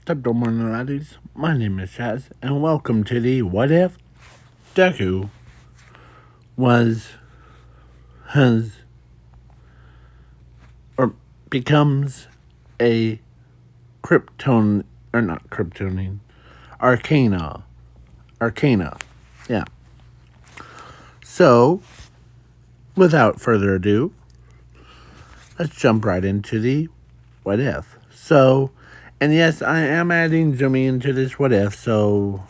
Good morning, laddies. My name is Chaz, and welcome to the What If Deku was, has, or becomes a Krypton, or not Kryptonian, Arcana. Arcana. Yeah. So, without further ado, let's jump right into the What If. So, and yes, I am adding Zumi into this What If, so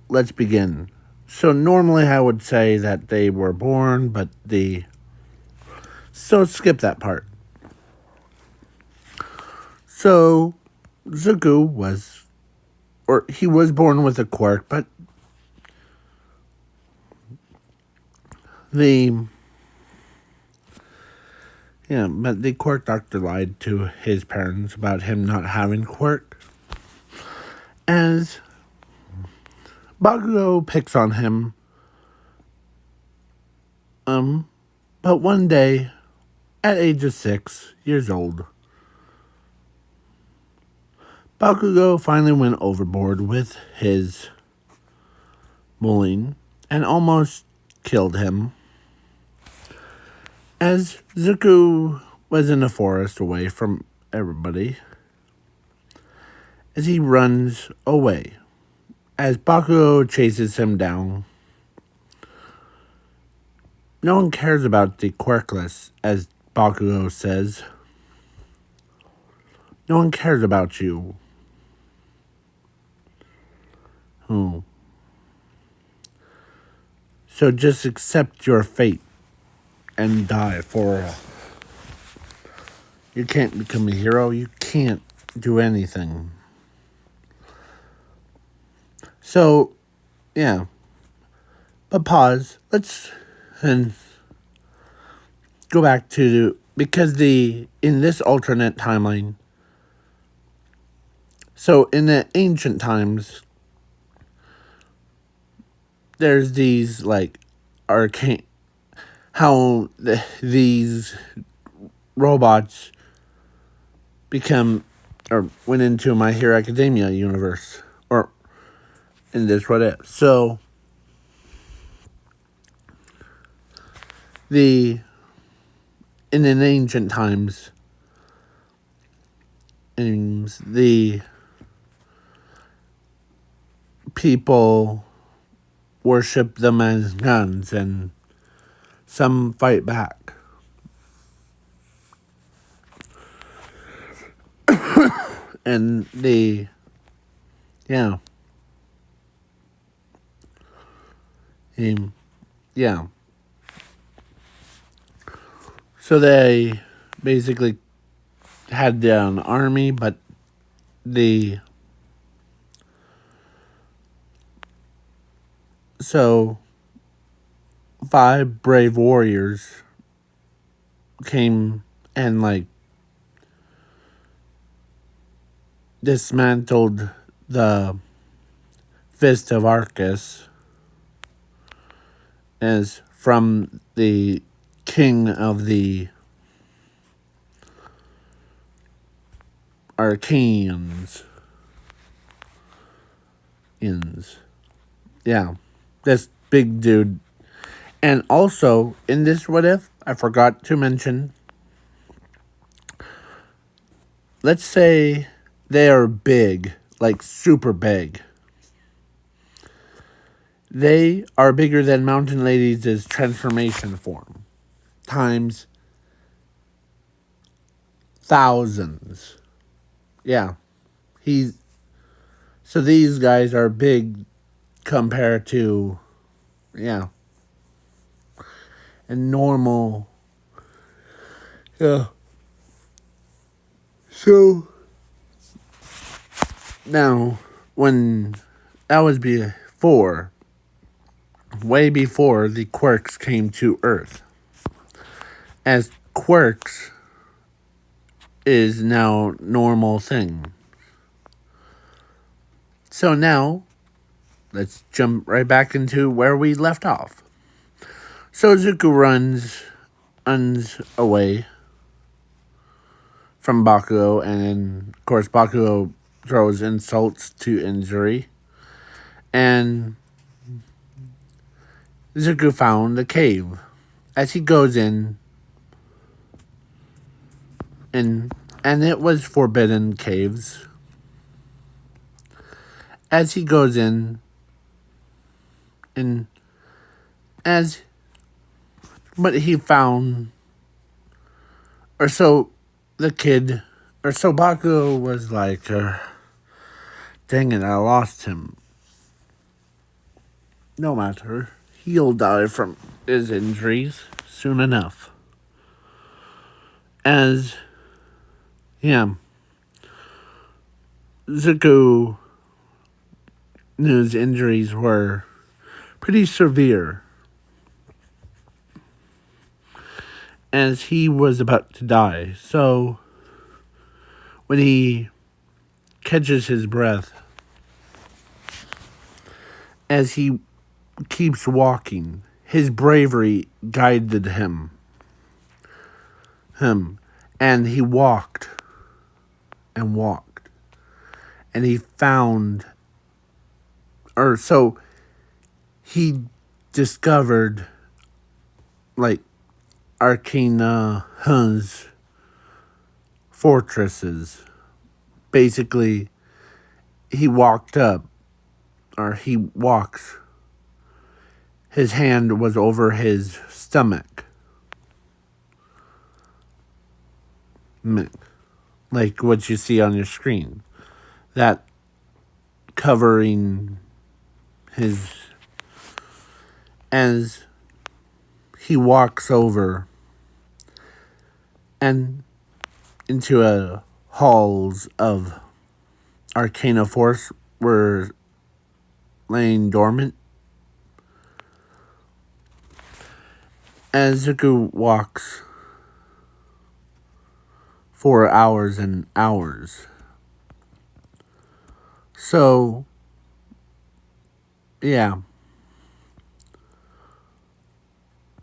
let's begin. So normally I would say that they were born, but so skip that part. So Zuko he was born with a quirk, but the the quirk doctor lied to his parents about him not having quirk. As Bakugo picks on him, but one day, at age of 6 years old, Bakugo finally went overboard with his bullying and almost killed him. As Zuko was in the forest away from everybody, as he runs away, as Bakugo chases him down. No one cares about the quirkless, as Bakugo says. No one cares about you. So just accept your fate and die for you can't become a hero. You can't do anything. So, yeah. But pause. Let's go back to because in this alternate timeline. So in the ancient times, there's these like arcane how these robots become or went into My Hero Academia universe or in this what if. So in the ancient times, the people worship them as guns, and some fight back. And yeah. So they basically had an army, but so 5 brave warriors came and like dismantled the Fist of Arcus as from the king of the Arkeans. Yeah, this big dude. And also, in this what if, I forgot to mention, let's say they are big, like super big. They are bigger than Mountain Lady's transformation form, times thousands. Yeah, so these guys are big compared to, yeah, and normal. Yeah. So now, when that was way before the quirks came to Earth, as quirks is now normal thing. So now, let's jump right back into where we left off. So Zuko runs away from Bakugo, and then, of course, Bakugo throws insults to injury. And Zuko found the cave. As he goes in, and it was forbidden caves. As he goes in, and but he found, or so the kid, or so Bakugo was like, dang it, I lost him. No matter, he'll die from his injuries soon enough. As, Zuko knew his injuries were pretty severe. As he was about to die. So, when he catches his breath, as he keeps walking, his bravery guided him. And he walked and walked. And he found, or so he discovered, like, arkeyan's fortresses. Basically, he walked up, or he walks. His hand was over his stomach. Like what you see on your screen. That covering his, as he walks over and into a halls of arcana force were laying dormant. As Zuko walks for hours and hours. So, yeah.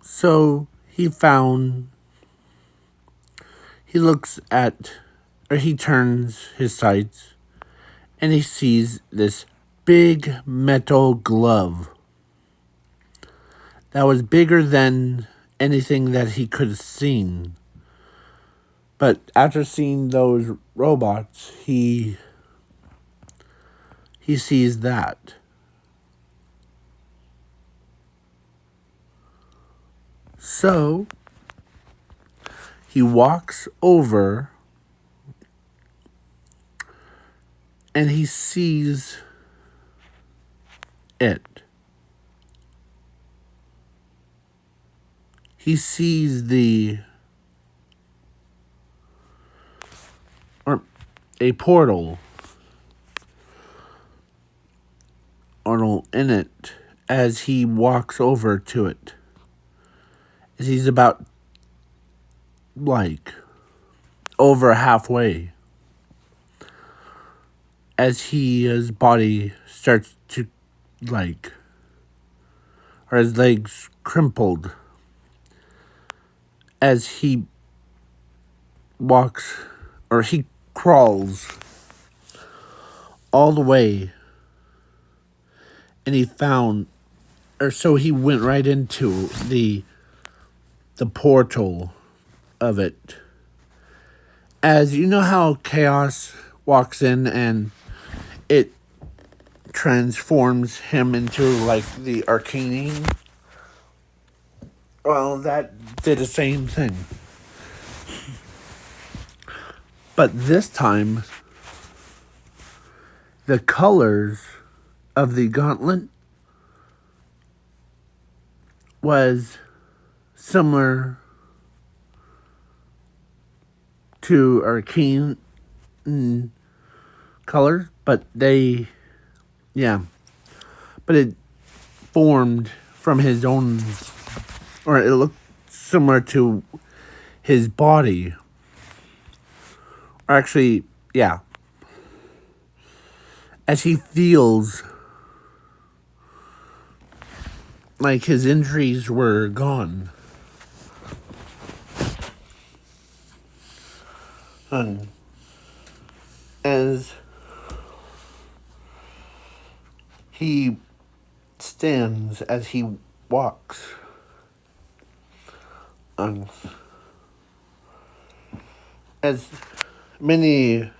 So, he looks at, or he turns his sights, and he sees this big metal glove that was bigger than anything that he could have seen. But after seeing those robots, he sees that. So, he walks over and he sees it. He sees a portal in it as he walks over to it. As he's about, like, over halfway. As his body starts to, like, or his legs crumpled. As he walks, or he crawls all the way, and he found, or so he went right into the portal of it. As you know how Chaos walks in and it transforms him into, like, the arkeyan? Well, that did the same thing. But this time, the colors of the gauntlet was similar to arkeyan colors, but but it formed from his own, or it looked similar to his body. Or actually, as he feels like his injuries were gone. And as he stands, as he walks, and as many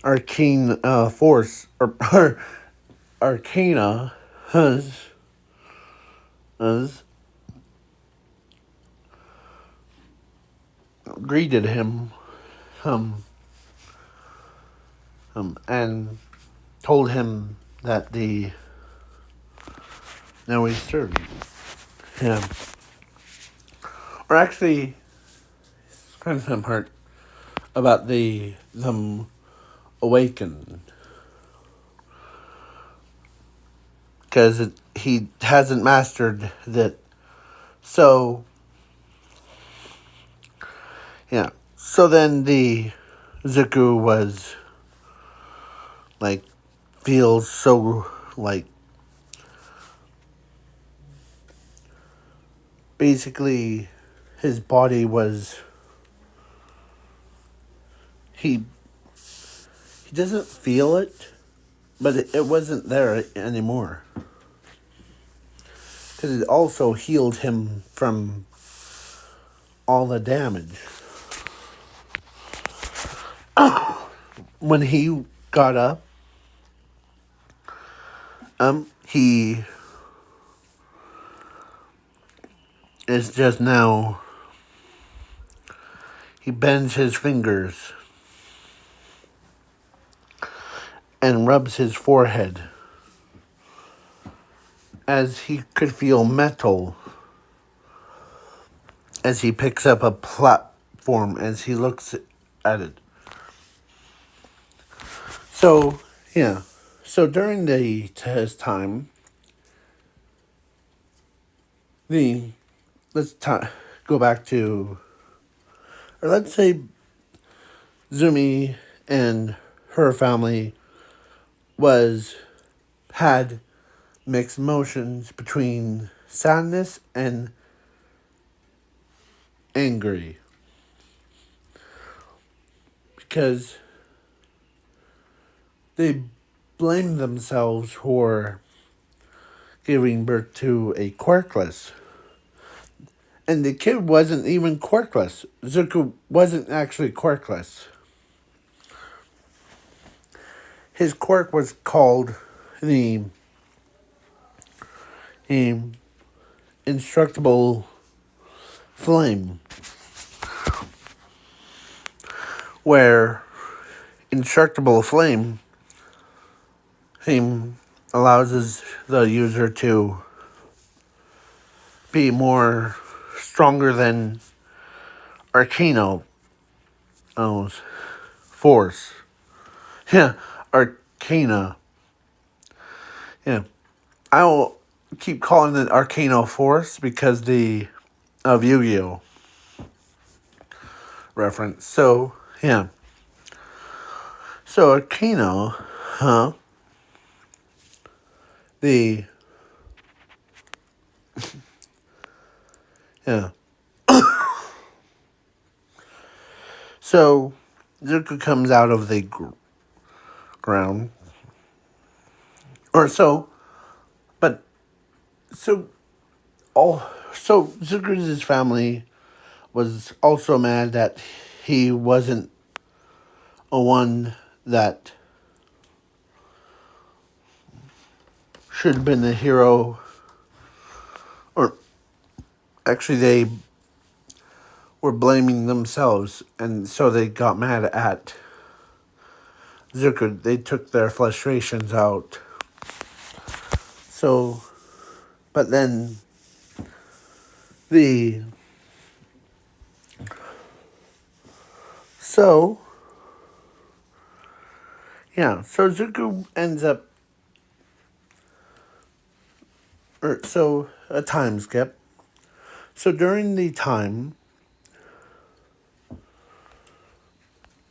arcane force or arcana has greeted him um, and told him that the now he's serving him. Or actually, kind of part about them awakened, because he hasn't mastered that. So yeah. So then the Zuku was like feels so like basically his body was he doesn't feel it, but it wasn't there anymore, because it also healed him from all the damage. When he got up, he is just now, he bends his fingers and rubs his forehead as he could feel metal as he picks up a platform as he looks at it. So, yeah. So during his time, let's go back to, or let's say Zumi and her family had mixed emotions between sadness and angry, because they blamed themselves for giving birth to a quirkless. And the kid wasn't even quirkless. Zuko wasn't actually quirkless. His quirk was called the indestructible flame, where indestructible flame allows the user to be more stronger than Arcano force. Yeah, Arcana. Yeah, I'll keep calling it Arcano force because of Yu-Gi-Oh reference. So yeah, so Arcano, the yeah. So Zuko comes out of the ground, or so, but so so Zuko's family was also mad that he wasn't a one that should have been the hero, or actually they were blaming themselves, and so they got mad at Zuko. They took their frustrations out. So, but then the so yeah, so Zuko ends up, or so a time skip. So during the time,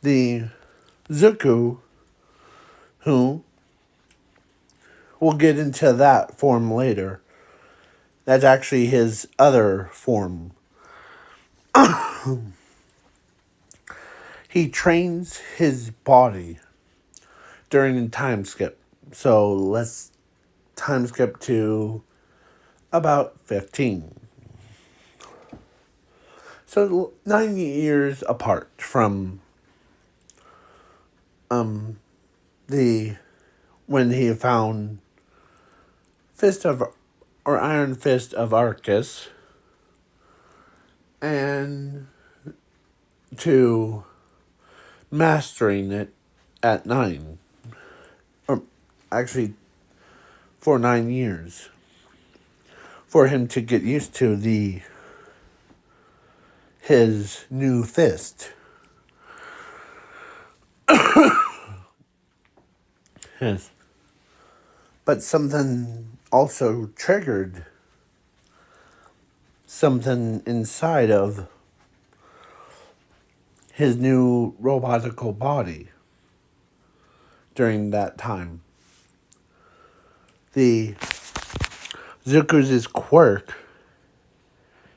the Zuko, who we'll get into that form later. That's actually his other form. he trains his body during the time skip. So let's time skip to about 15. So 9 years apart from the when he found Fist of or Iron Fist of Arcus, and to mastering it at 9, or actually for 9 years, for him to get used to his new fist. Yes. But something also triggered something inside of his new robotical body during that time. The Zuku's quirk,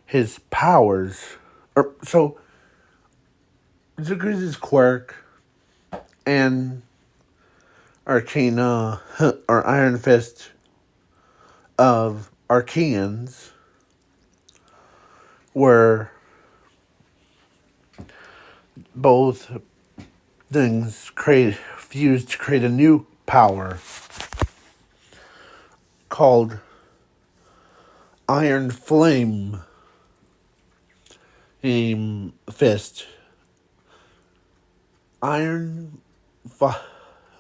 his powers, or so Zuku's quirk and Arcana or Iron Fist of Arkeans were both things fused to create a new power called Iron Flame Fist. Iron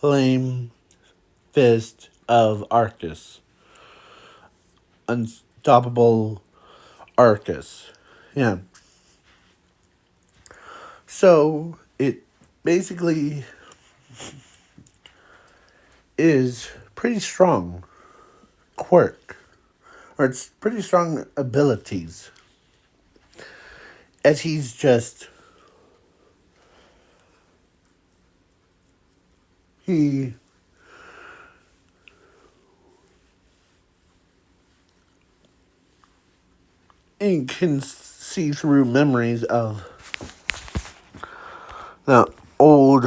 Flame Fist of Arcus. Unstoppable Arcus. Yeah. So it basically is pretty strong quirk, or it's pretty strong abilities, as he's just he can see through memories of the old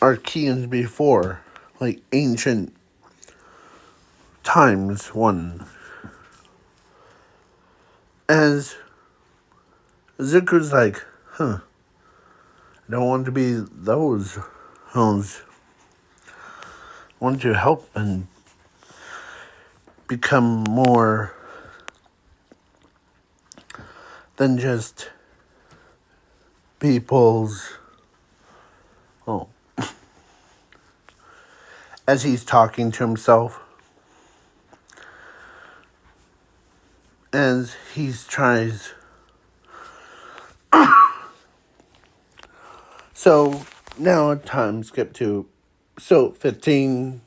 Arkeans before, like ancient times one. As Zuko's like, I don't want to be those hoes. I want to help and become more than just people's. Oh. As he's talking to himself, as he tries. So now a time skip to 15.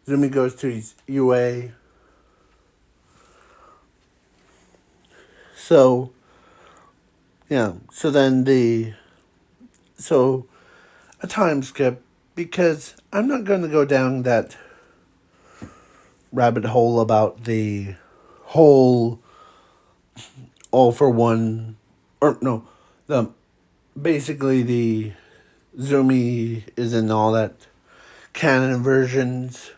Zumi goes to his UA. So yeah, so then a time skip, because I'm not going to go down that rabbit hole about the whole all for one, or no, the basically the Zumi is in all that canon versions.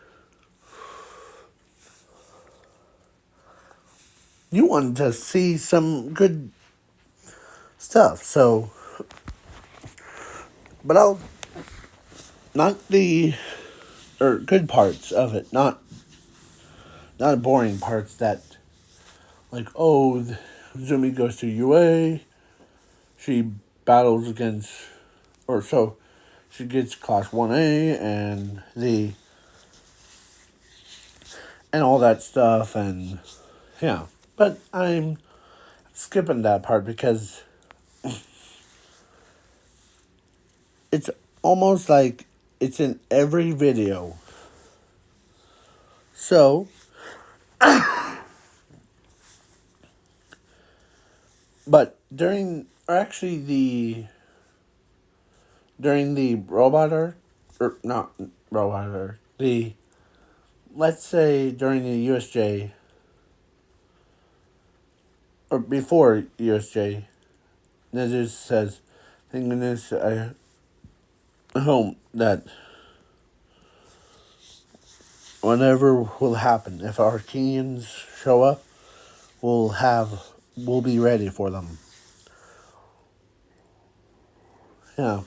You want to see some good stuff, so, but I'll, not the, or good parts of it, not boring parts that, like, oh, Zumi goes to UA, she battles against, or so, she gets class 1A, and all that stuff, and, yeah, but I'm skipping that part because it's almost like it's in every video. So, but during the robot arc, or not robot arc, let's say during the USJ, or before USJ, Nezus says, thank goodness hope that whatever will happen, if Arkeans show up, we'll be ready for them. Yeah,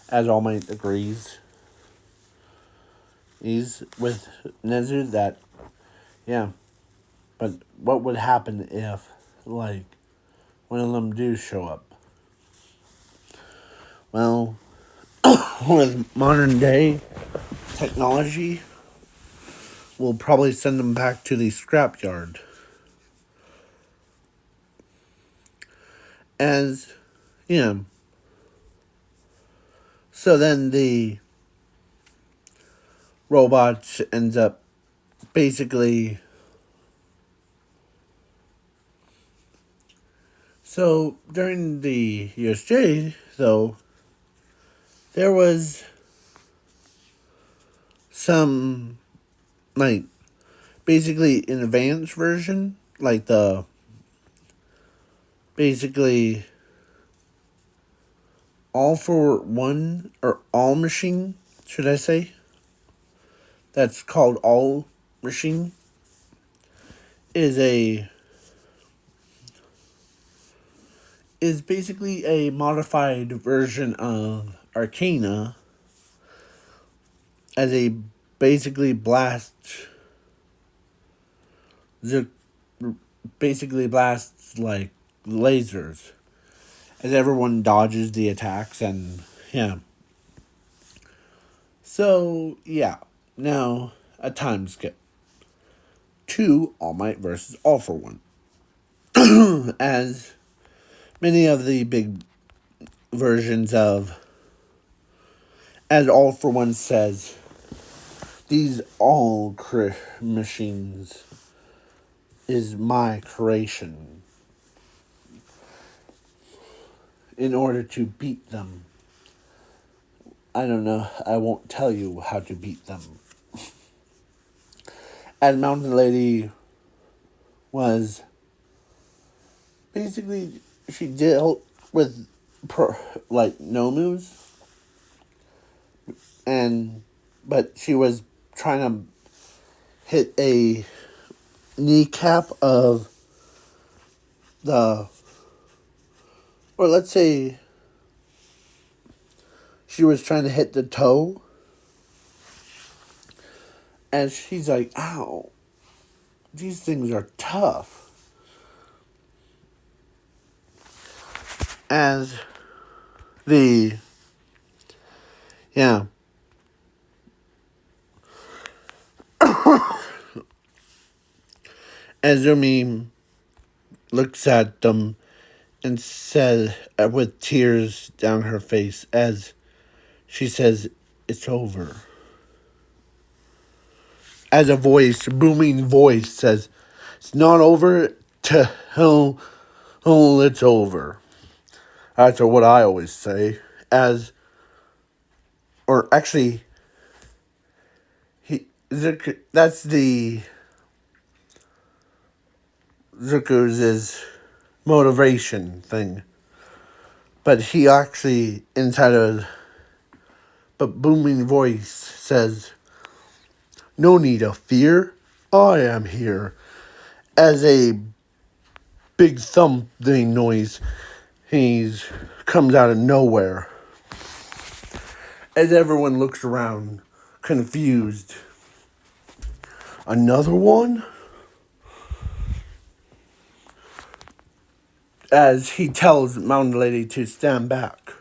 as All Might agrees. He's with Nezu that, yeah, but what would happen if, like, one of them do show up? Well, with modern day technology, we'll probably send them back to the scrapyard. As, yeah. So then the robot ends up basically. So during the USJ, though, there was some, like, basically an advanced version, like the basically all for one or all machine, should I say? That's called all machine. Is basically a modified version of Arcana as a basically basically blasts like lasers as everyone dodges the attacks, and yeah. So yeah, now a time skip to All Might versus All for One. As many of the big versions of, as All for One says, these machines is my creation. In order to beat them, I don't know, I won't tell you how to beat them. As Mountain Lady was basically, she dealt with like no moves, but she was trying to hit a kneecap of the, or let's say she was trying to hit the toe, and she's like, ow, these things are tough. As the, yeah. Azumi looks at them and says, with tears down her face, as she says, it's over. As a booming voice says, it's not over till it's over. That's what I always say. Or actually, that's the Zuko's motivation thing. But he actually, but booming voice says, no need of fear, I am here. As a big thumping noise, comes out of nowhere. As everyone looks around, confused. Another one? As he tells Mountain Lady to stand back.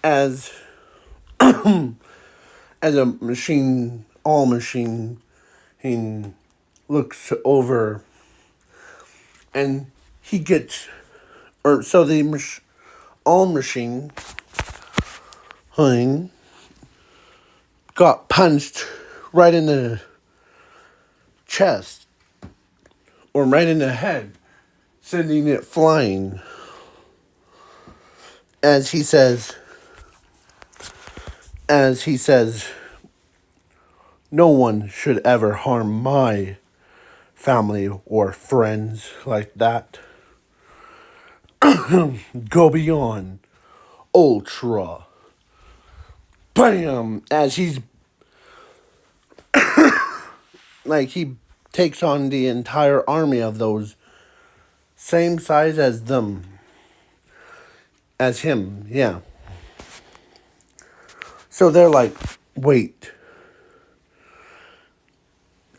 As a machine, all machine, he looks over and he gets, so the all machine thing got punched right in the chest or right in the head, sending it flying. As he says, no one should ever harm my family or friends like that. Go beyond. Ultra. Bam! As he's like he takes on the entire army of those same size as them. As him, yeah. So they're like, wait.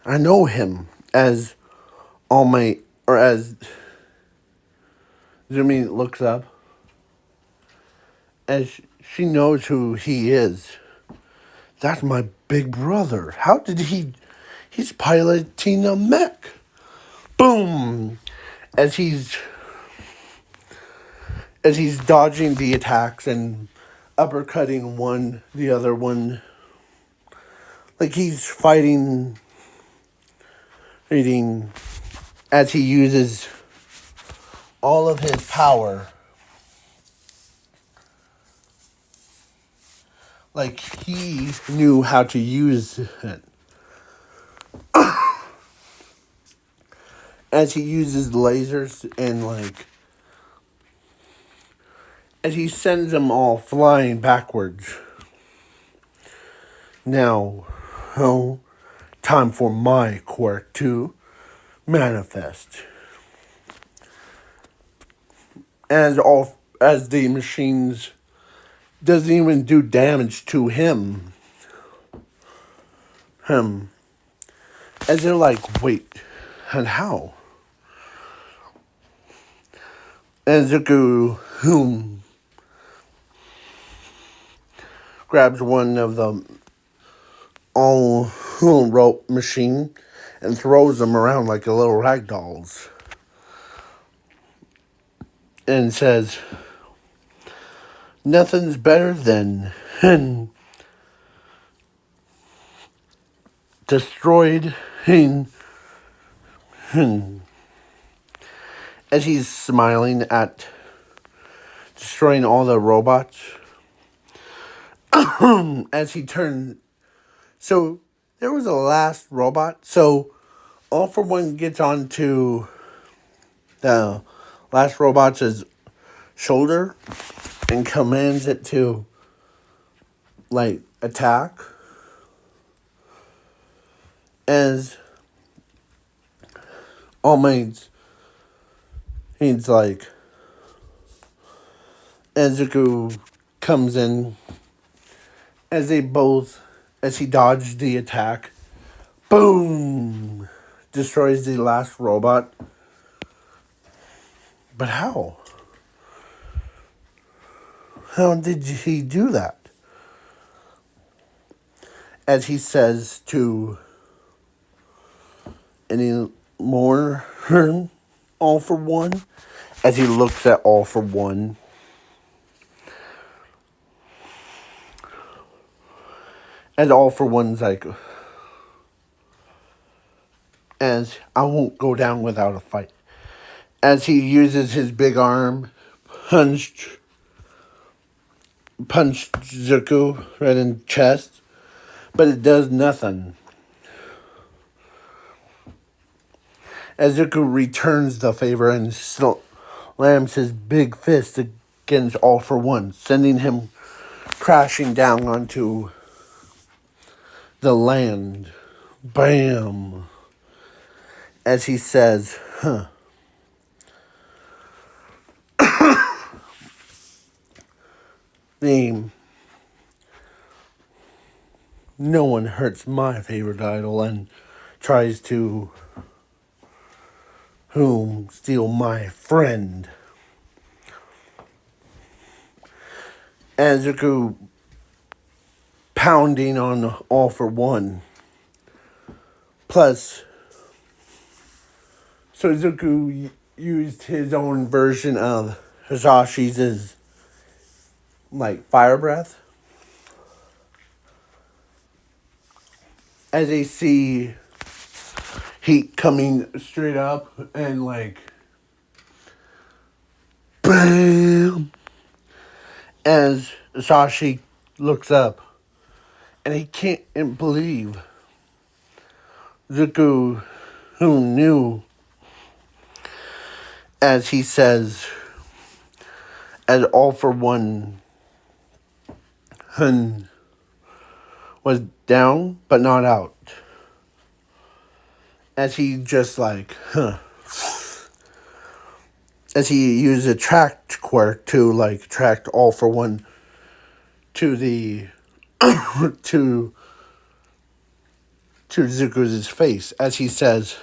I know him as All Might, or as Zumi looks up. As she knows who he is. That's my big brother. How did he's piloting a mech. Boom! As he's dodging the attacks and uppercutting one, the other one. Like he's fighting as he uses all of his power. Like he knew how to use it. As he uses lasers and as he sends them all flying backwards. Now, time for my quirk to manifest. As the machines doesn't even do damage to him. As they're like, wait, and how? And Zuko, grabs one of the all rope machine and throws them around like a little rag dolls. And says, nothing's better than destroyed as he's smiling at destroying all the robots. As he turned. So there was a last robot. So All for One gets onto the last robot's shoulder and commands it to attack. As All Might's he's like Ezuku comes in as he dodged the attack. Boom! Destroys the last robot. But how? How did he do that? As he says to any more All for One. As he looks at All for One. As All for One's like, as I won't go down without a fight. As he uses his big arm, punched Zuko right in the chest, but it does nothing. As Zuko returns the favor and slams his big fist against All for One, sending him crashing down onto the land. Bam! As he says, no one hurts my favorite idol and tries to steal my friend. As Zuko pounding on All for One. Plus, so Zuko used his own version of Hisashi's fire breath. As they see heat coming straight up and BAM! As Hisashi looks up and he can't believe Zuko, who knew, as he says, as All for One Hun was down but not out. As he just like, as he used a tract quirk to like attract all for one to the to Zuko's face as he says,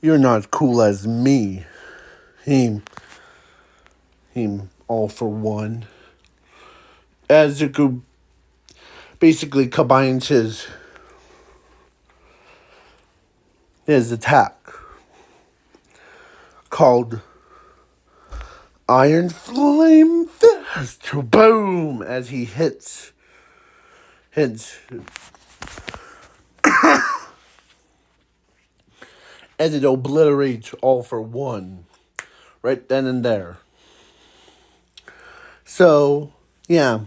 you're not cool as me. Him all for one. As Zuko basically combines his attack called Iron Flame Fist. Boom! As he hits as it obliterates all for one right then and there. So, yeah.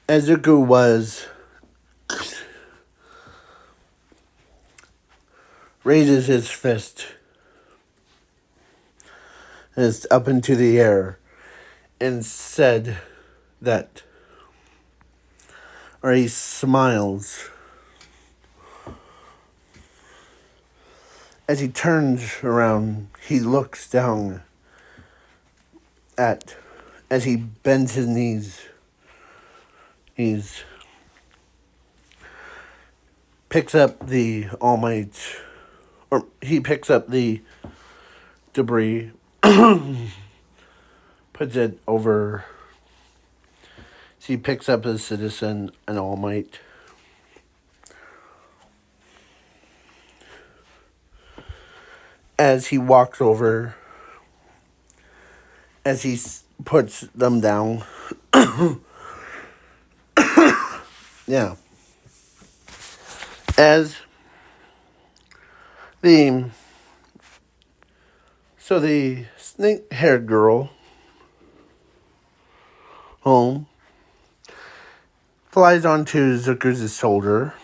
Ezuku raises his fist up into the air and said that, or he smiles as he turns around. He looks down as he bends his knees. He picks up the All Might, or he picks up the debris, puts it over. He picks up his citizen and All Might. As he walks over, as he puts them down. Yeah. As the snake-haired girl home flies onto Zuko's shoulder,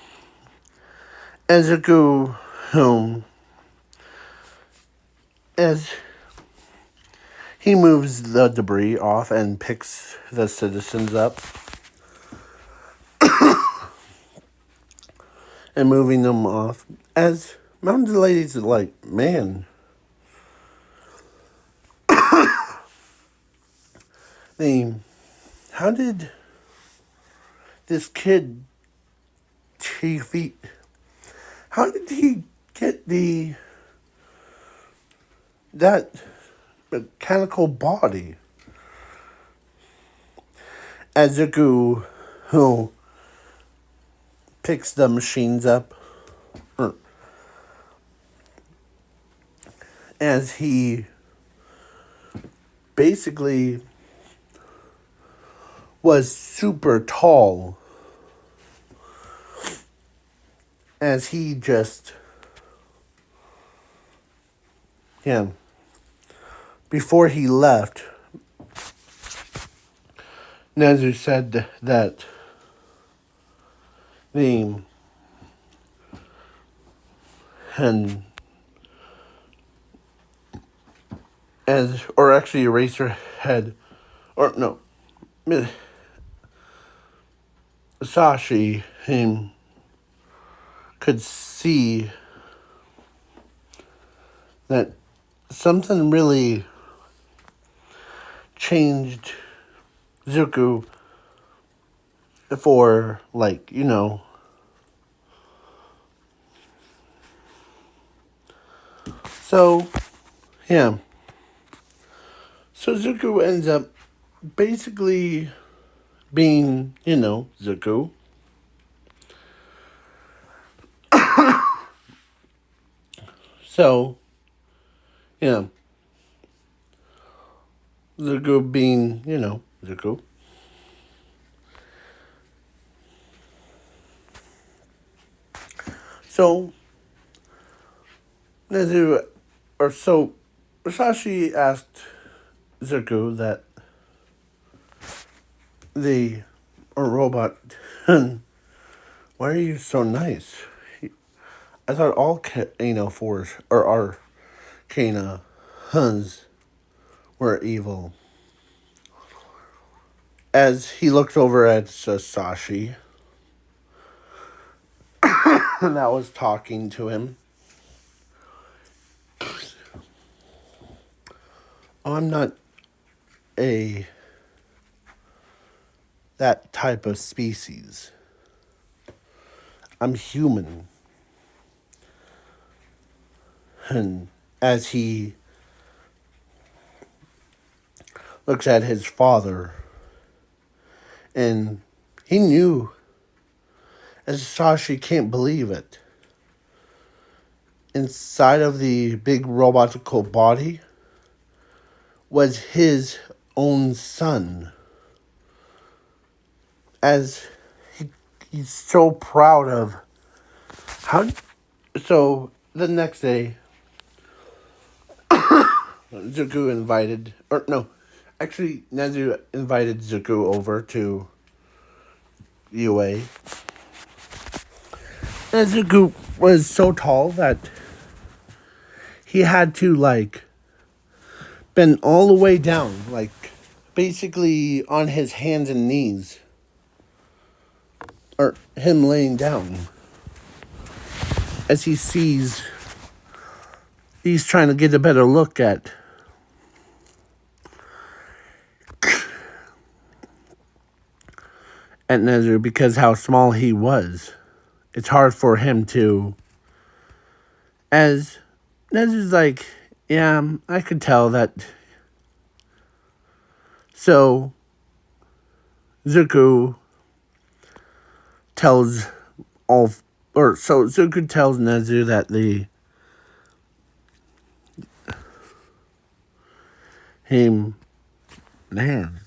and Zuko home as he moves the debris off and picks the citizens up and moving them off. As Mountain Lady's like, man, how did this kid how did he get that mechanical body? As Zuko, who picks the machines up, as he basically was super tall, as he just, before he left, Nezu said that or actually Eraserhead, or no, Sashi, him, could see that something really changed Zuko for, like, so, yeah. So Zuko ends up basically being, Zuko. So, yeah. Zuko being, Zuko. So, Sashi asked Zuko that robot, why are you so nice? I thought all Force or Arcana Huns were evil. As he looks over at Sasashi, that was talking to him. I'm not a that type of species. I'm human. And as he looks at his father, and he knew, as Sashi can't believe it, inside of the big robotical body was his own son. As he's so proud of how. So the next day, Zuko invited, or no, actually Nezu invited Zuko over to UA. And Zuko was so tall that he had to bend all the way down, basically on his hands and knees, or him laying down, as he's trying to get a better look at Nezu, because how small he was. It's hard for him to, as Nezu's like, yeah, I could tell that. So Zuko tells Zuko tells Nezu that man.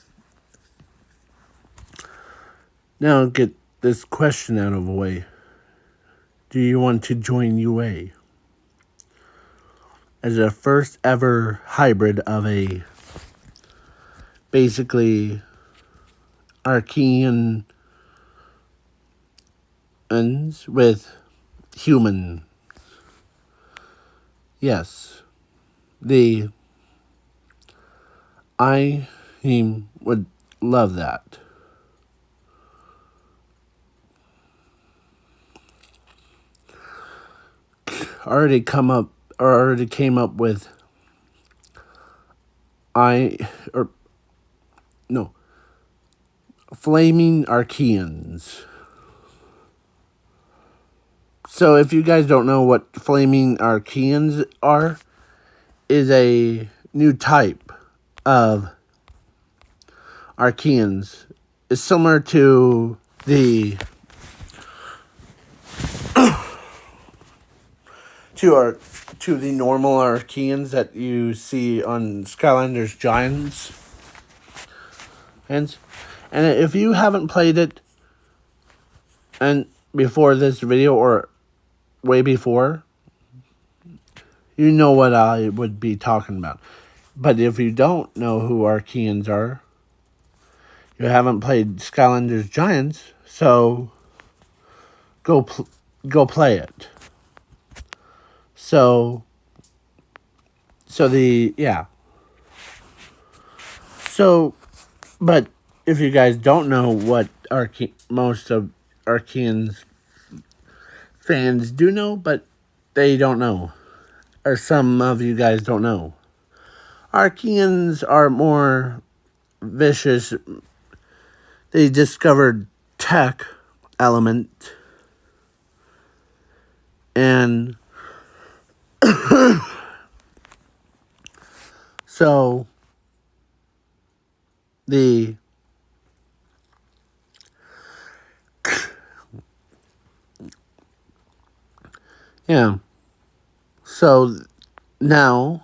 Now get this question out of the way. Do you want to join UA? As a first ever hybrid of a basically arkeyan with human. Yes. I would love that. Already came up with flaming arkeans. So if you guys don't know what flaming arkeans are, is a new type of arkeans. It's similar to the to the normal arkeans that you see on Skylanders Giants. And if you haven't played it and before this video or way before, you know what I would be talking about. But if you don't know who arkeans are, you haven't played Skylanders Giants, so go play it. So but if you guys don't know what most of Arkean's fans do know, but they don't know, or some of you guys don't know, Arkeans are more vicious. They discovered tech element, and so so now,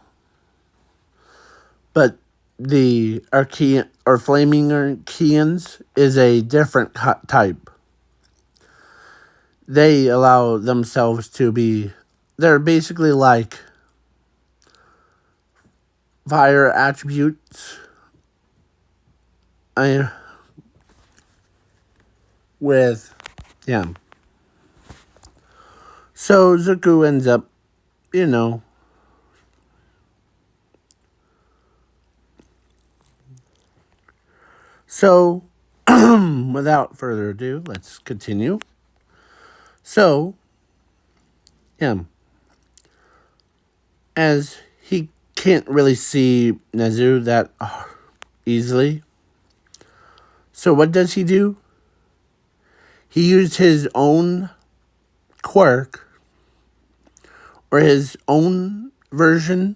but the Arkean or flaming Arkeans is a different type. They allow themselves to be, they're basically like fire attributes. So Zuko ends up, So, without further ado, let's continue. So, yeah, as he can't really see Nezu that easily, so what does he do? He used his own quirk, or his own version.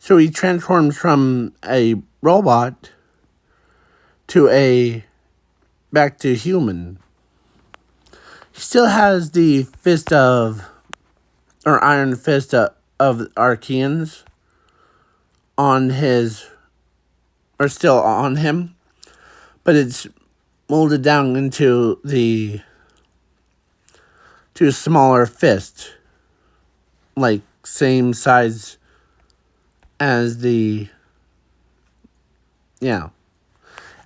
So he transforms from a robot to back to human. He still has the iron fist of Arkeans on still on him, but it's molded down to a smaller fist, like same size as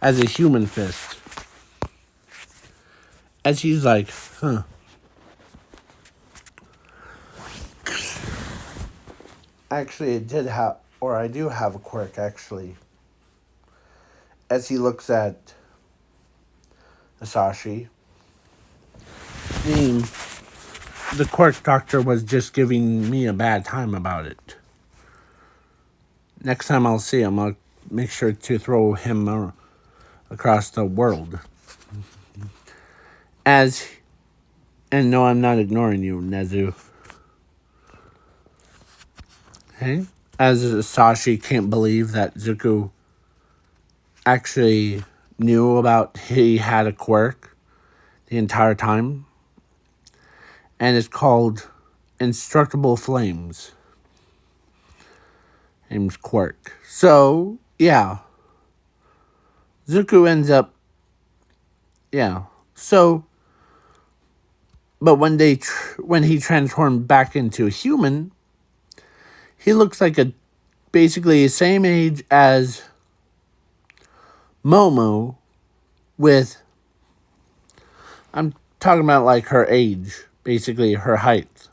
as a human fist. As he's like, huh. Actually, I do have a quirk, actually. As he looks at Asashi, the quirk doctor was just giving me a bad time about it. Next time I'll see him, I'll make sure to throw him across the world. And no, I'm not ignoring you, Nezu. Okay? As Asashi can't believe that Zuko actually knew about he had a quirk the entire time. And it's called Indestructible Flames. Name's quirk. So, yeah. Zuko ends up... Yeah. So... But when he transformed back into a human, he looks like basically the same age as Momo with... I'm talking about like her age, basically her height.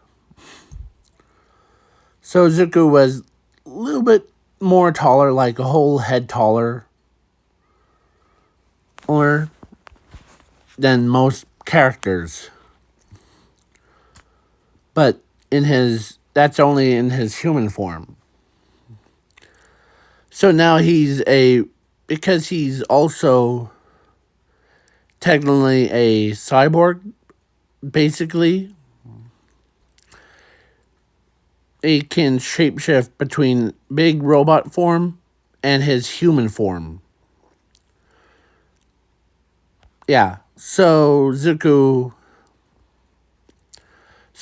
So Zuko was a little bit more taller, like a whole head taller, or than most characters. But that's only in his human form. So now because he's also technically a cyborg, basically, he can shapeshift between big robot form and his human form. Yeah, so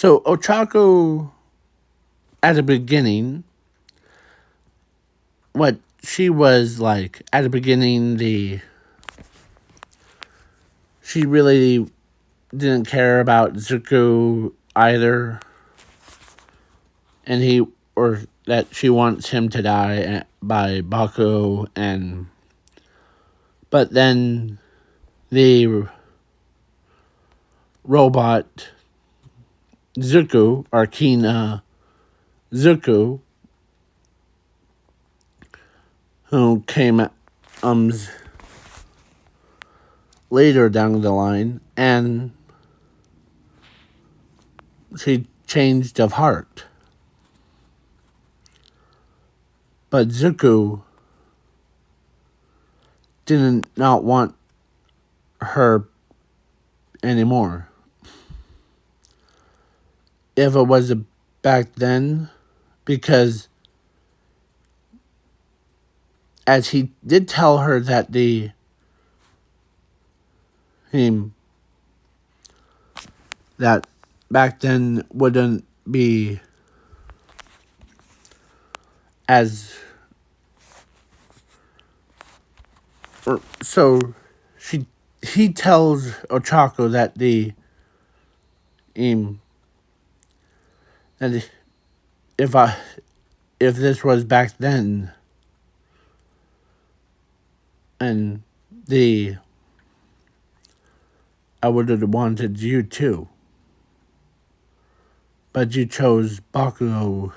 Ochako, at the beginning, what she was like, at the beginning, she really didn't care about Zuko either. And that she wants him to die by Baku, but then the robot Zuko, Arkina Zuko, who came later down the line, and she changed of heart. But Zuko did not want her anymore. If it was back then, because as he did tell her that that back then wouldn't be as... So he tells Ochako that that if this was back then, and I would have wanted you too, but you chose Bakugo,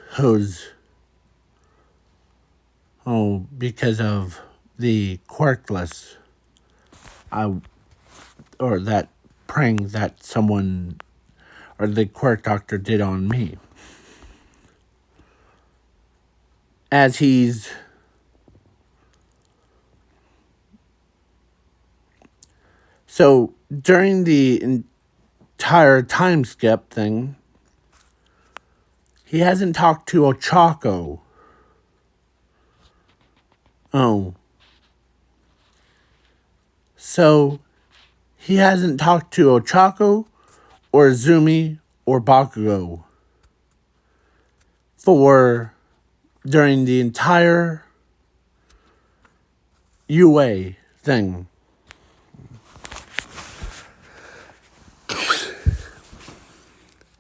because of the quirkless, or that prank that someone or the quirk doctor did on me. As he's so during the entire time skip thing, he hasn't talked to Ochako. Oh. So he hasn't talked to Ochako or Zumi or Bakugo for during the entire UA thing.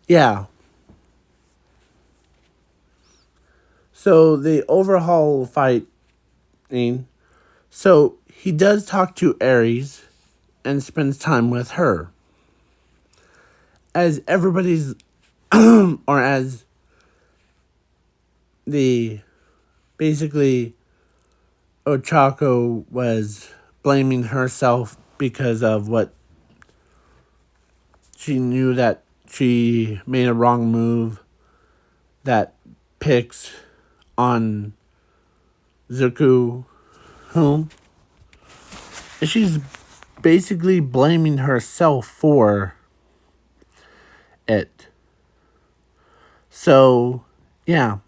Yeah. So the overhaul fighting. So he does talk to Ares and spends time with her. As everybody's, or as the, basically, Ochako was blaming herself because of what she knew that she made a wrong move that picks on Zuku, whom she's basically blaming herself for it. So, yeah.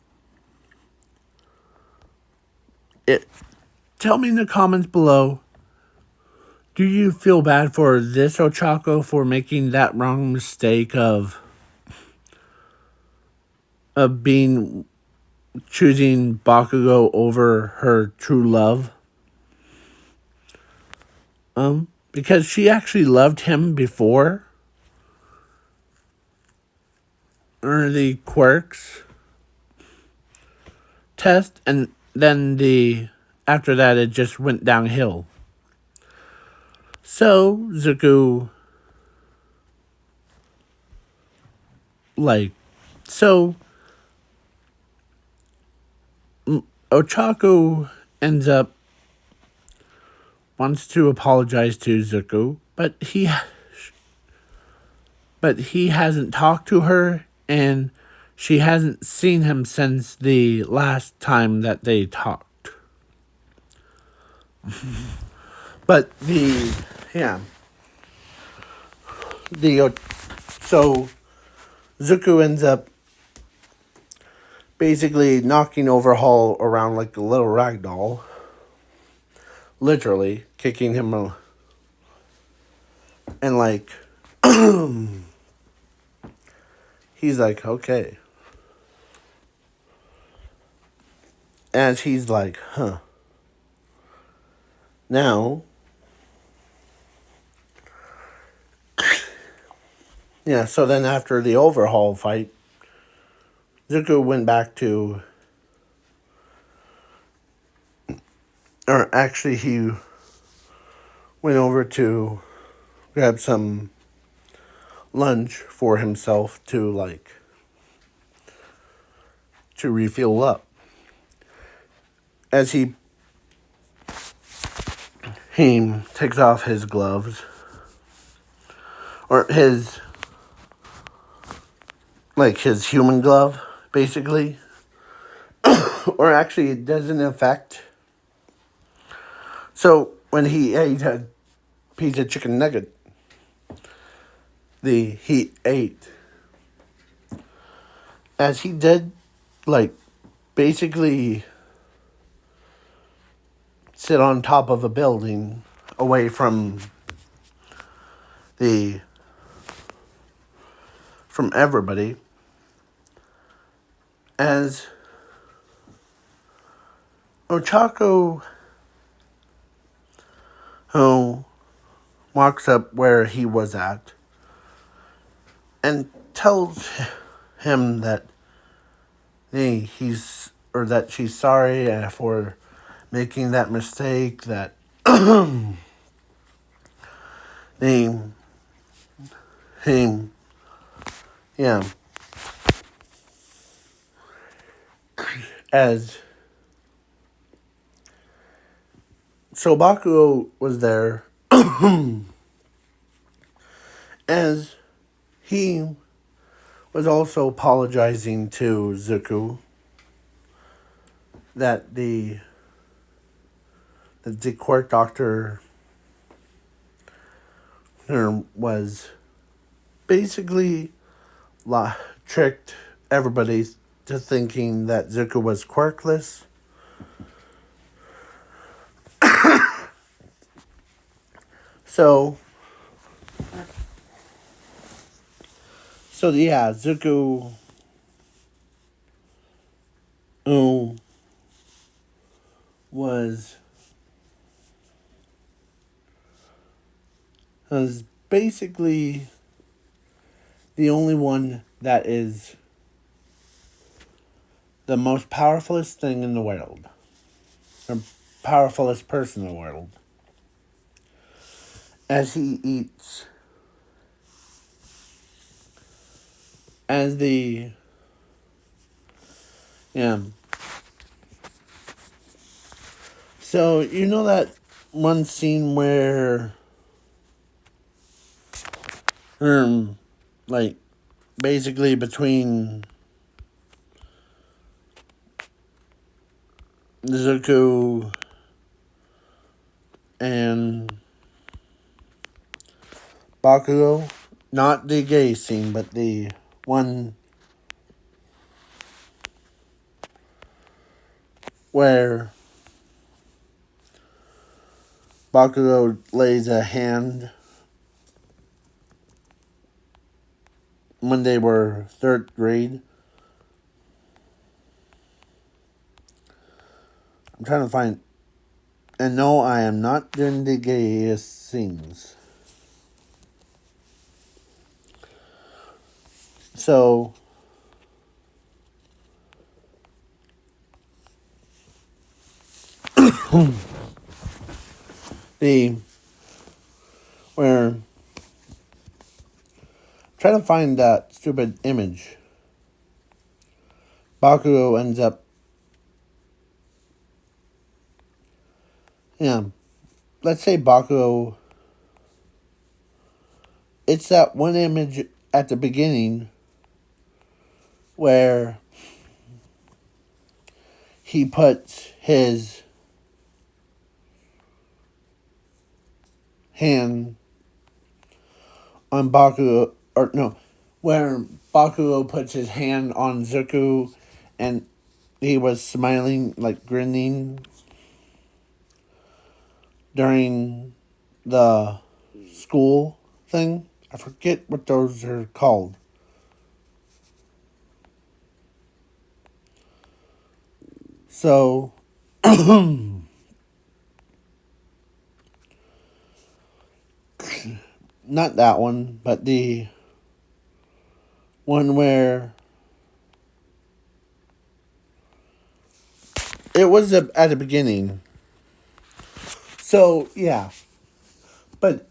Tell me in the comments below, do you feel bad for this Ochako for making that wrong mistake of choosing Bakugo over her true love? Because she actually loved him before, or the quirks test, and then after that it just went downhill. So Zuko, Ochako ends up wants to apologize to Zuko, but he hasn't talked to her, and she hasn't seen him since the last time that they talked. But so Zuko ends up basically knocking Overhaul around like a little rag doll. Literally kicking him and like he's like, okay. As he's like, huh. Now, yeah, so then after the Overhaul fight, Zuko went back to, or actually he went over to grab some lunch for himself to refuel up. As he takes off his gloves, or his human glove, basically. Or actually, it doesn't affect. So, when he ate a piece of chicken nugget, he ate, as he did, basically sit on top of a building away from everybody, as Ochako, who walks up where he was at and tells him that that she's sorry for making that mistake, that yeah, as So Bakugo was there as he was also apologizing to Zuko that the court doctor was basically tricked everybody to thinking that Zuko was quirkless. So yeah, Zuko was basically the only one that is the most powerfulest thing in the world. Or powerfulest person in the world. As he eats. As the... Yeah. So, you know that one scene where... like, basically between Zuko and Bakugo, not the gay scene, but the one where Bakugo lays a hand when they were third grade. I'm trying to find... And no, I am not doing the gayest scenes. So... where... Trying to find that stupid image. Bakugo ends up... Yeah. Let's say Bakugo... It's that one image at the beginning where he puts his hand on Bakugo, or no, where Bakugo puts his hand on Zuko and he was smiling, like grinning during the school thing. I forget what those are called. So, not that one, but the one where it was at the beginning. So, yeah. But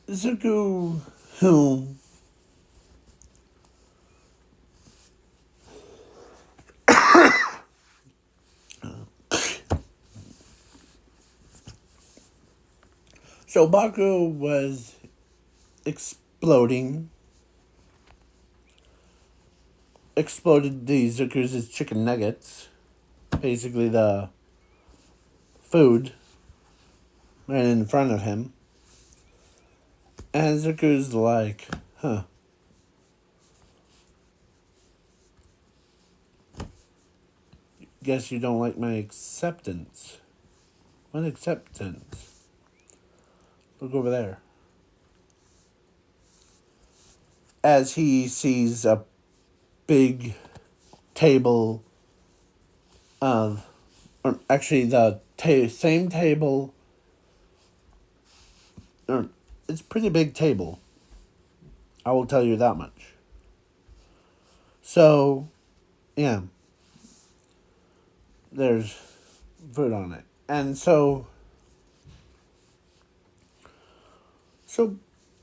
Zuko, who... So Baku was exploded the Zuku's chicken nuggets, basically the food, right in front of him. And Zuku's like, huh. Guess you don't like my acceptance. What acceptance? Look over there. As he sees a big table of, or actually the same table, or it's a pretty big table. I will tell you that much. So, yeah. There's food on it. And so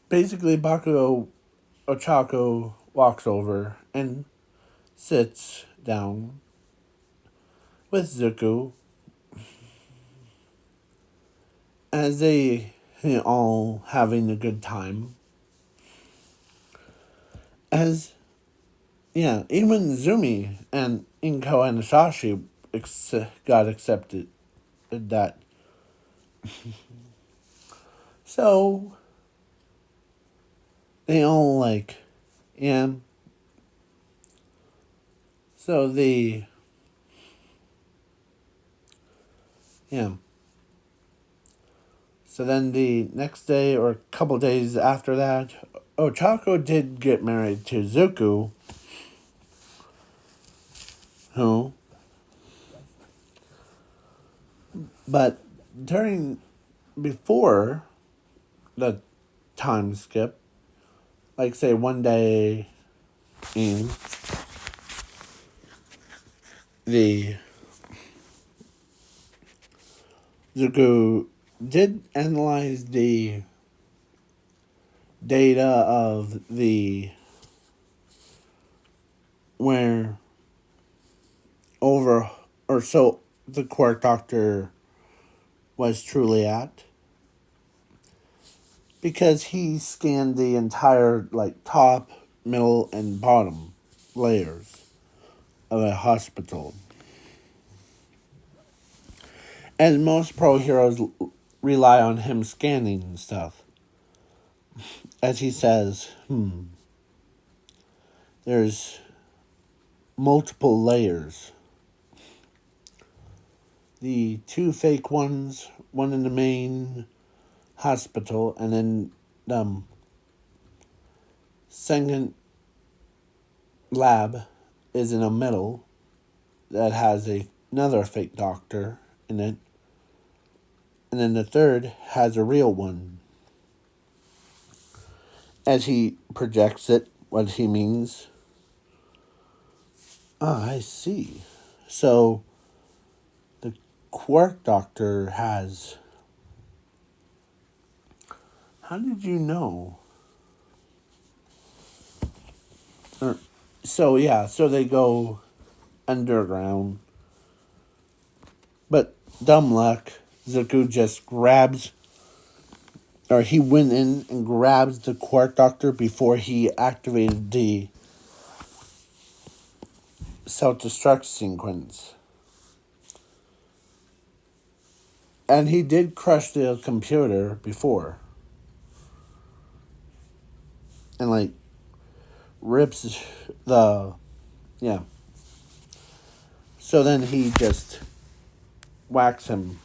basically Bakugo Ochako walks over and sits down with Zuko. as they all having a good time. As even Zumi and Inko and Shashi got accepted that. So they all yeah. So yeah. So then the next day or a couple days after that, Ochako did get married to Zuko, who, but before the time skip, like say one day in the Zuko did analyze the data of the where over or so the Quark Doctor was truly at, because he scanned the entire top, middle, and bottom layers of a hospital. And most pro heroes rely on him scanning stuff. As he says, there's multiple layers. The two fake ones, one in the main hospital, and then the second lab is in the middle that has another fake doctor in it. And then the third has a real one. As he projects it, what he means. I see. So, the Quark Doctor has... How did you know? So they go underground. But dumb luck, Zuko just he went in and grabs the Quark Doctor before he activated the self-destruct sequence. And he did crush the computer before. And rips the... Yeah. So then he just whacks him.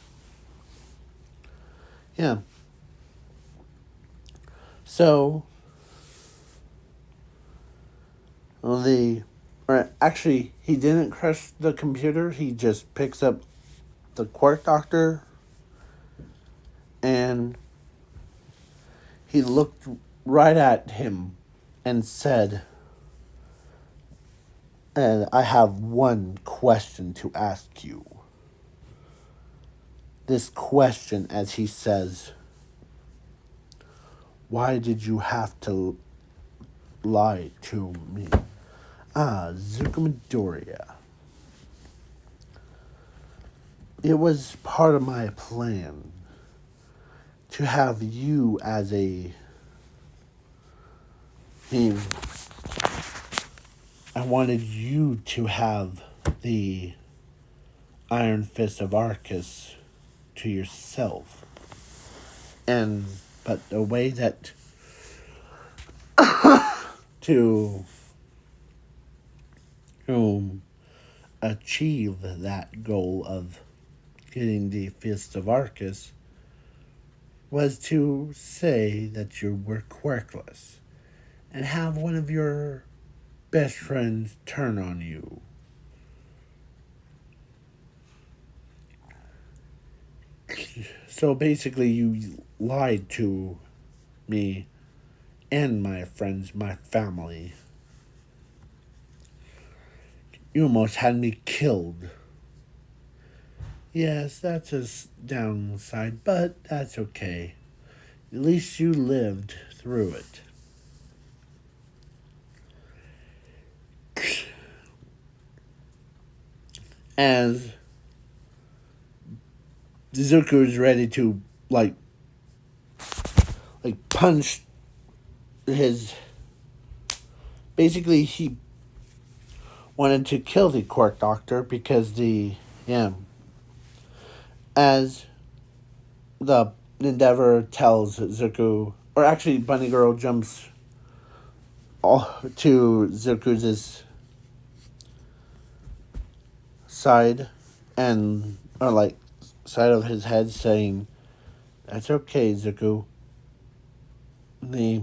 Yeah. So... actually, he didn't crush the computer. He just picks up the Quark Doctor. And he looked right at him and said, "And I have one question to ask you." This question, as he says, "Why did you have to lie to me?" Zuko Midoriya. It was part of my plan to have you as I wanted you to have the Iron Fist of Arcus to yourself. But the way that to achieve that goal of getting the Fist of Arcus was to say that you were quirkless and have one of your best friends turn on you. So basically you lied to me and my friends, my family. You almost had me killed. Yes, that's a downside, but that's okay. At least you lived through it. As Zuko is ready to, punched his. Basically, he wanted to kill the Quirk Doctor because as the Endeavor tells Zuko, or actually Bunny Girl jumps to Zuko's side and, or like, side of his head saying, "That's okay, Zuko." They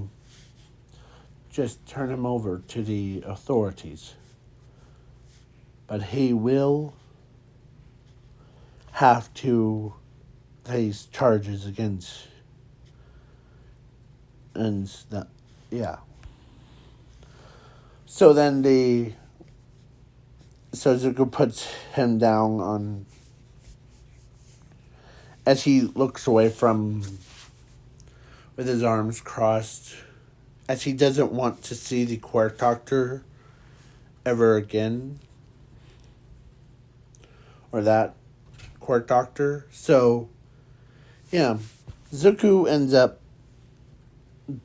just turn him over to the authorities. But he will have to face charges against, and that, yeah. So then Zuko puts him down on, as he looks away from, with his arms crossed, as he doesn't want to see the Quirk Doctor ever again, or that Quirk Doctor. So, yeah, Zuko ends up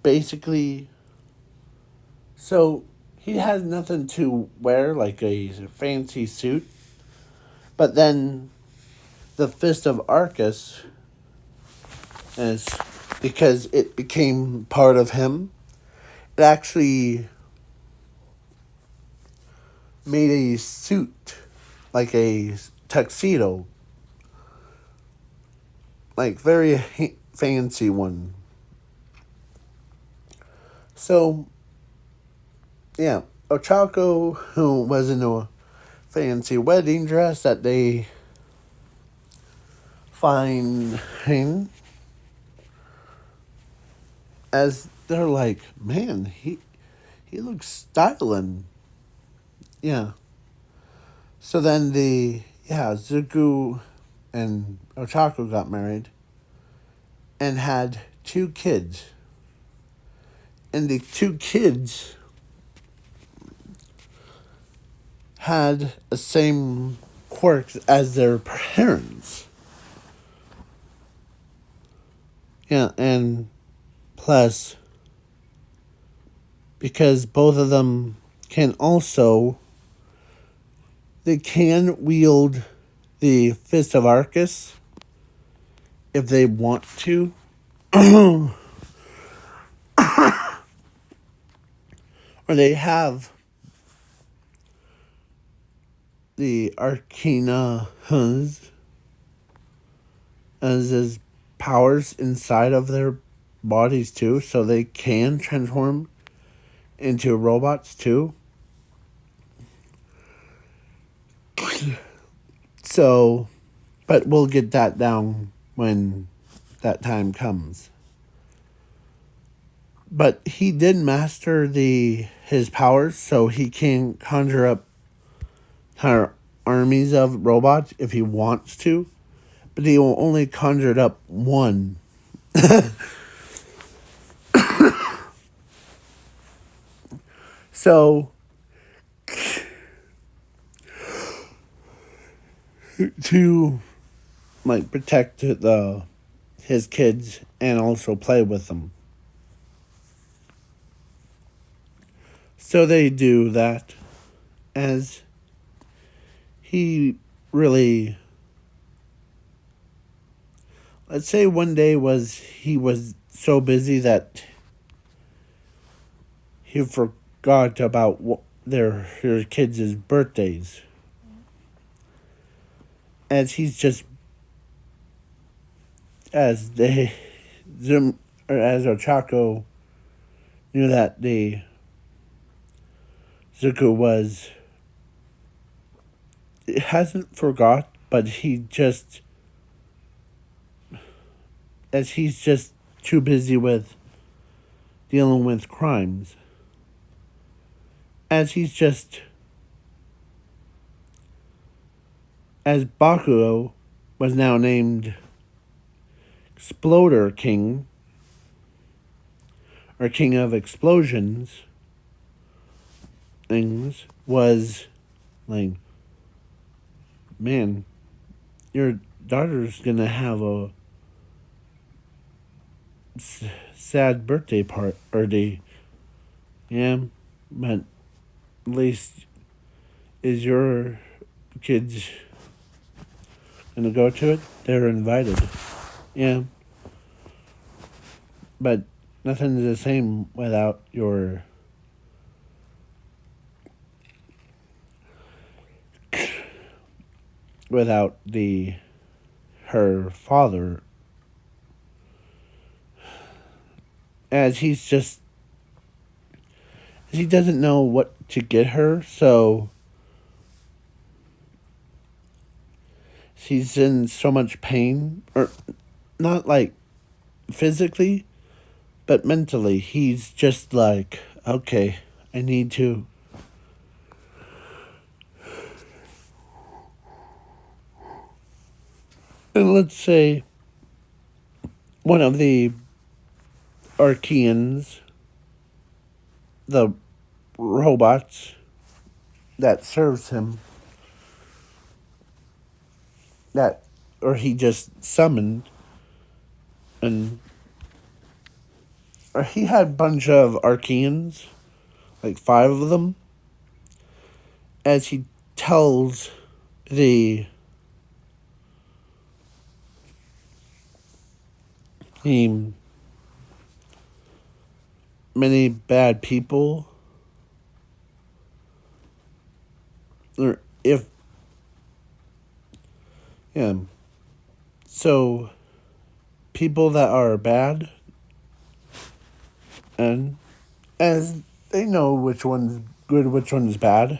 basically, so he has nothing to wear, like a fancy suit, but then the Fist of Arcus is, because it became part of him, it actually made a suit, like a tuxedo, like very fancy one. So, yeah, Ochako, who was in a fancy wedding dress that they find him, as they're like, man, he looks styling. Yeah. So then Zuko and Ochako got married and had 2 kids. And the 2 kids had the same quirks as their parents. Yeah, and plus, because both of them they can wield the Fist of Arcus if they want to. Or they have the Arcana as his powers inside of their bodies too, so they can transform into robots too. So, but we'll get that down when that time comes. But he did master his powers, so he can conjure up armies of robots if he wants to, but he will only conjure it up one. So, to like protect his kids and also play with them. So they do that, as he really, let's say one day he was so busy that he forgot about their kids' birthdays. As he's just, as Ochako knew that Zuko it hasn't forgot, but he's just too busy with dealing with crimes. As Bakugo was now named Exploder King, or King of Explosions, things was like, man, your daughter's gonna have sad birthday party. Yeah, but at least is your kids gonna go to it? They're invited. Yeah, but nothing's the same without the her father, as he doesn't know what to get her, so she's in so much pain, or not like physically, but mentally. He's just like, okay, I need to. And let's say one of the Arkeyans, the robots that serves him, or he just summoned, and or he had a bunch of Arkeyans, like 5 of them, as he tells the many bad people, or if yeah, so people that are bad, and as they know which one's good, which one's bad,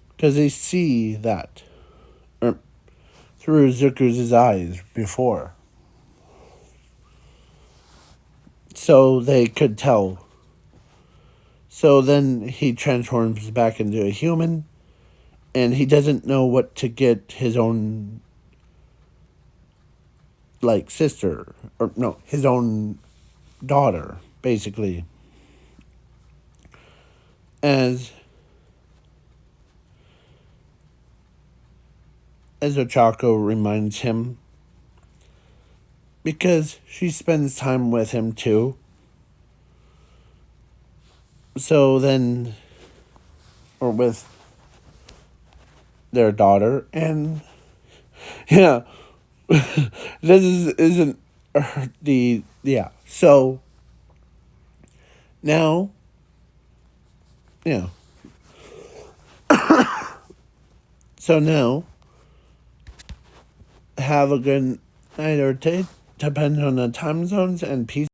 because they see that, or through Zucker's eyes before, so they could tell. So then he transforms back into a human, and he doesn't know what to get his own, like, sister, or no, his own daughter, basically. As Ochako reminds him, because she spends time with him too. So then, or with their daughter, and yeah, isn't the, yeah. So now, yeah. So now, have a good night or day, depending on the time zones, and peace.